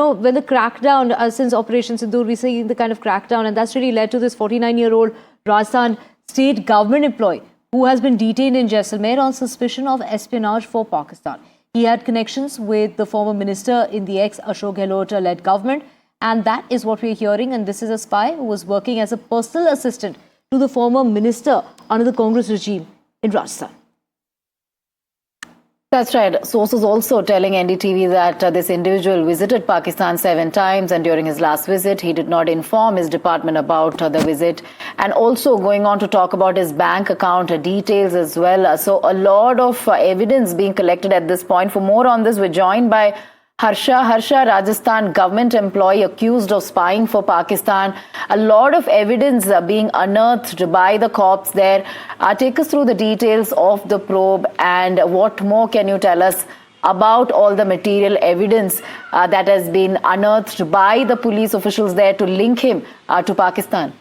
when the crackdown, since Operation Sindoor, we see the kind of crackdown, and that's really led to this 49-year-old Rajasthan state government employee who has been detained in Jaisalmer on suspicion of espionage for Pakistan. He had connections with the former minister in the ex-Ashok Gehlot-led government, and that is what we're hearing. And this is a spy who was working as a personal assistant to the former minister under the Congress regime in Rajasthan. That's right. Sources also telling NDTV that this individual visited Pakistan 7 times, and during his last visit, he did not inform his department about the visit, and also going on to talk about his bank account details as well. So a lot of evidence being collected at this point. For more on this, we're joined by Harsha, Rajasthan government employee accused of spying for Pakistan. A lot of evidence being unearthed by the cops there. Take us through the details of the probe, and what more can you tell us about all the material evidence that has been unearthed by the police officials there to link him to Pakistan?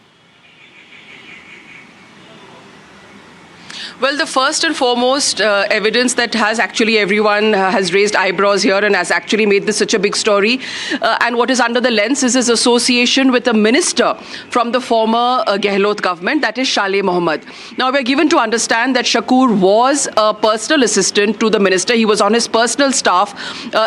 Well, the first and foremost evidence that has actually everyone has raised eyebrows here and has actually made this such a big story. And what is under the lens is his association with a minister from the former Gehlot government, that is Shaleh Mohammed. Now, we're given to understand that Shakur was a personal assistant to the minister. He was on his personal staff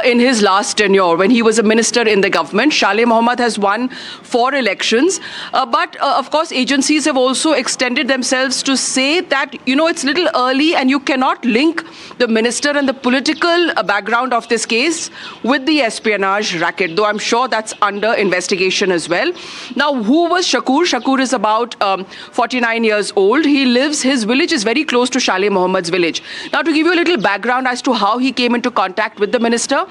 in his last tenure when he was a minister in the government. Shaleh Mohammed has won 4 elections. But of course, agencies have also extended themselves to say that, it's a little early and you cannot link the minister and the political background of this case with the espionage racket, though I'm sure that's under investigation as well. Now, who was Shakur? Shakur is about 49 years old. His village is very close to Shaleh Mohammed's village. Now, to give you a little background as to how he came into contact with the minister,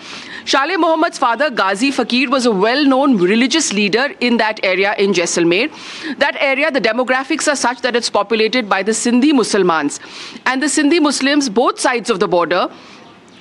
Shaleh Mohammed's father, Ghazi Fakir, was a well-known religious leader in that area in Jaisalmer. That area, the demographics are such that it's populated by the Sindhi Muslimans. And the Sindhi Muslims, both sides of the border,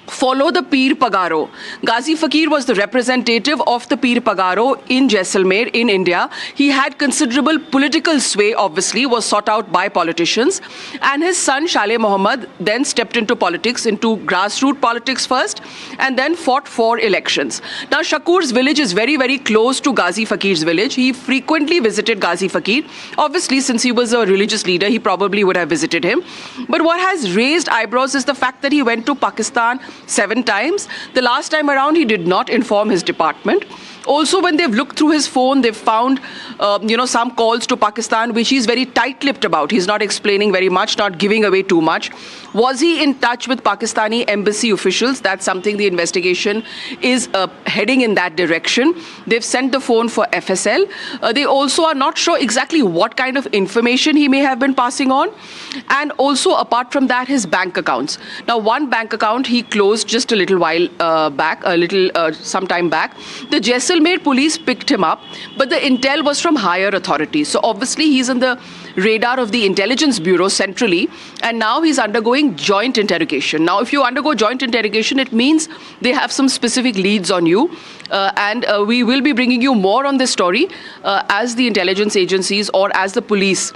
follow the Peer Pagaro. Ghazi Fakir was the representative of the Peer Pagaro in Jaisalmer in India. He had considerable political sway, obviously, was sought out by politicians. And his son, Shaleh Mohammed, then stepped into politics, into grassroots politics first, and then fought for elections. Now, Shakur's village is very, very close to Ghazi Fakir's village. He frequently visited Ghazi Fakir. Obviously, since he was a religious leader, he probably would have visited him. But what has raised eyebrows is the fact that he went to Pakistan 7 times. The last time around, he did not inform his department. Also, when they've looked through his phone, they've found, some calls to Pakistan, which he's very tight-lipped about. He's not explaining very much, not giving away too much. Was he in touch with Pakistani embassy officials? That's something the investigation is heading in that direction. They've sent the phone for FSL. They also are not sure exactly what kind of information he may have been passing on. And also, apart from that, his bank accounts. Now, one bank account he closed just a little while back, some time back. The Jaisalmer police picked him up, but the intel was from higher authorities. So obviously he's on the radar of the intelligence bureau centrally, and now he's undergoing joint interrogation. Now, if you undergo joint interrogation, it means they have some specific leads on you, and we will be bringing you more on this story as the intelligence agencies or as the police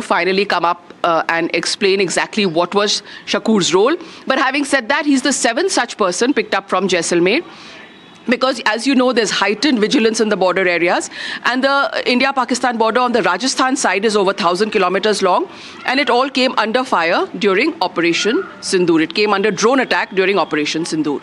finally come up and explain exactly what was Shakur's role. But having said that, he's the 7th such person picked up from Jaisalmer. Because, as you know, there's heightened vigilance in the border areas, and the India-Pakistan border on the Rajasthan side is over 1,000 kilometers long, and it all came under fire during Operation Sindoor. It came under drone attack during Operation Sindoor.